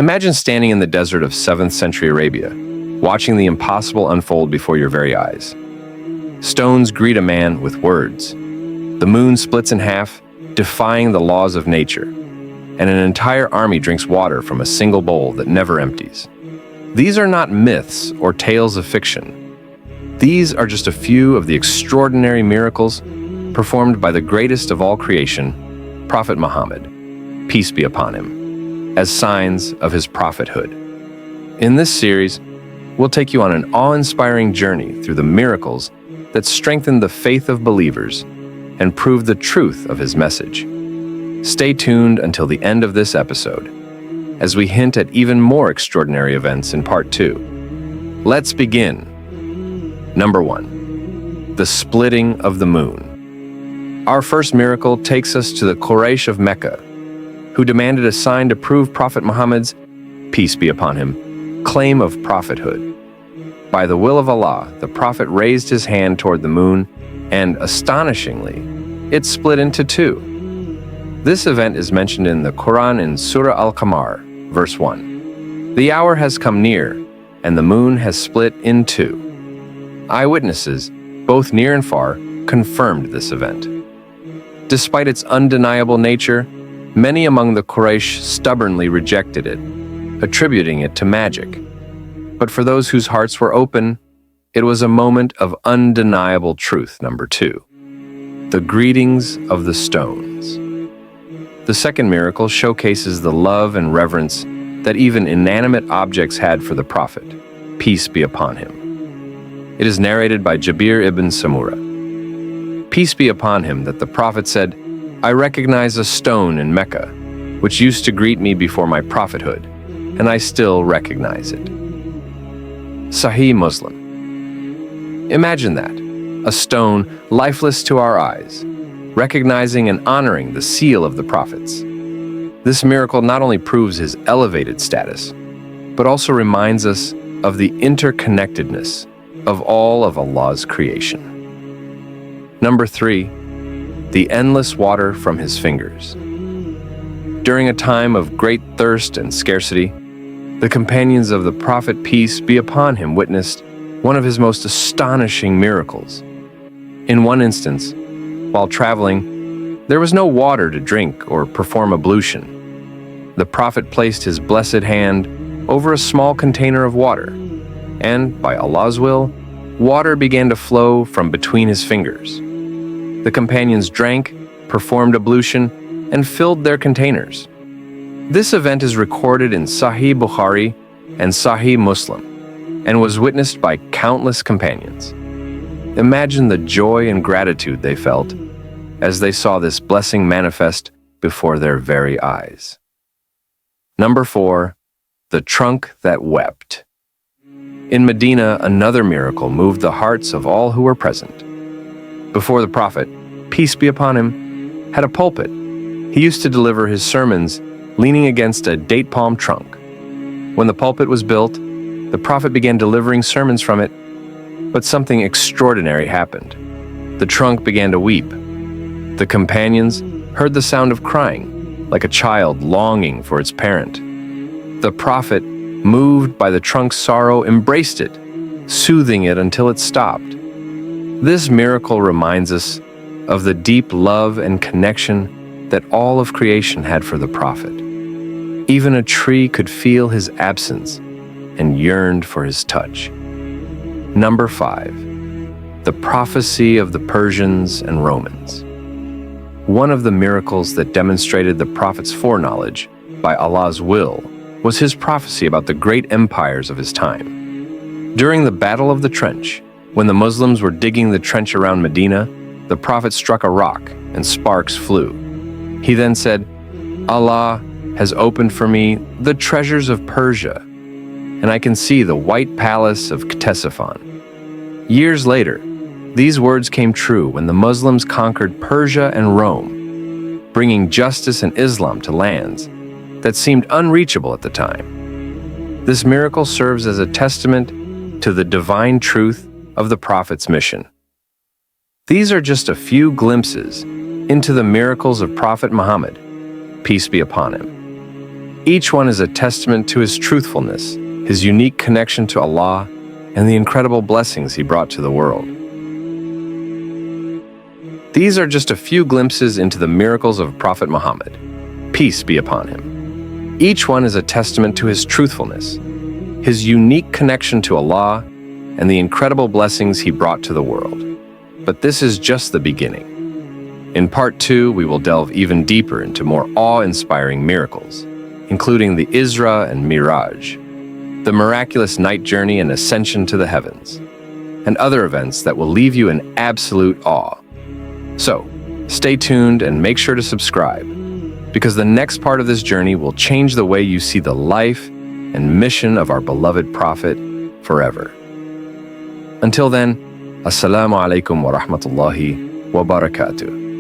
Imagine standing in the desert of 7th century Arabia, watching the impossible unfold before your very eyes. Stones greet a man with words. The moon splits in half, defying the laws of nature, and an entire army drinks water from a single bowl that never empties. These are not myths or tales of fiction. These are just a few of the extraordinary miracles performed by the greatest of all creation, Prophet Muhammad, peace be upon him, as signs of his prophethood. In this series, we'll take you on an awe-inspiring journey through the miracles that strengthen the faith of believers and prove the truth of his message. Stay tuned until the end of this episode, as we hint at even more extraordinary events in Part 2. Let's begin. Number 1. The splitting of the moon. Our first miracle takes us to the Quraysh of Mecca, who demanded a sign to prove Prophet Muhammad's, peace be upon him, claim of prophethood. By the will of Allah, the Prophet raised his hand toward the moon, and astonishingly, it split into two. This event is mentioned in the Quran in Surah Al-Qamar, verse 1. The hour has come near, and the moon has split in two. Eyewitnesses, both near and far, confirmed this event. Despite its undeniable nature, many among the Quraysh stubbornly rejected it, attributing it to magic. But for those whose hearts were open, it was a moment of undeniable truth. Number 2. The greetings of the stones. The second miracle showcases the love and reverence that even inanimate objects had for the Prophet, peace be upon him. It is narrated by Jabir ibn Samura. Peace be upon him that the Prophet said, I recognize a stone in Mecca, which used to greet me before my prophethood, and I still recognize it. Sahih Muslim. Imagine that, a stone lifeless to our eyes, recognizing and honoring the seal of the prophets. This miracle not only proves his elevated status, but also reminds us of the interconnectedness of all of Allah's creation. Number 3. The endless water from his fingers. During a time of great thirst and scarcity, the companions of the Prophet, peace be upon him, witnessed one of his most astonishing miracles. In one instance, while traveling, there was no water to drink or perform ablution. The Prophet placed his blessed hand over a small container of water, and, by Allah's will, water began to flow from between his fingers. The companions drank, performed ablution, and filled their containers. This event is recorded in Sahih Bukhari and Sahih Muslim, and was witnessed by countless companions. Imagine the joy and gratitude they felt as they saw this blessing manifest before their very eyes. Number 4. The trunk that wept. In Medina, another miracle moved the hearts of all who were present. Before the Prophet, peace be upon him, had a pulpit. He used to deliver his sermons leaning against a date palm trunk. When the pulpit was built, the Prophet began delivering sermons from it, but something extraordinary happened. The trunk began to weep. The companions heard the sound of crying, like a child longing for its parent. The Prophet, moved by the trunk's sorrow, embraced it, soothing it until it stopped. This miracle reminds us of the deep love and connection that all of creation had for the Prophet. Even a tree could feel his absence and yearned for his touch. Number 5. The prophecy of the Persians and Romans. One of the miracles that demonstrated the Prophet's foreknowledge, by Allah's will, was his prophecy about the great empires of his time. During the Battle of the Trench, when the Muslims were digging the trench around Medina, the Prophet struck a rock and sparks flew. He then said, Allah has opened for me the treasures of Persia, and I can see the white palace of Ctesiphon. Years later, these words came true when the Muslims conquered Persia and Rome, bringing justice and Islam to lands that seemed unreachable at the time. This miracle serves as a testament to the divine truth of the Prophet's mission. These are just a few glimpses into the miracles of Prophet Muhammad, peace be upon him. Each one is a testament to his truthfulness, his unique connection to Allah, and the incredible blessings he brought to the world. These are just a few glimpses into the miracles of Prophet Muhammad. Peace be upon him. Each one is a testament to his truthfulness, his unique connection to Allah, and the incredible blessings he brought to the world. But this is just the beginning. In part 2, we will delve even deeper into more awe-inspiring miracles, including the Isra and Mi'raj, the miraculous night journey and ascension to the heavens, and other events that will leave you in absolute awe. So, stay tuned and make sure to subscribe, because the next part of this journey will change the way you see the life and mission of our beloved Prophet forever. Until then, Assalamu alaikum wa rahmatullahi wa barakatuh.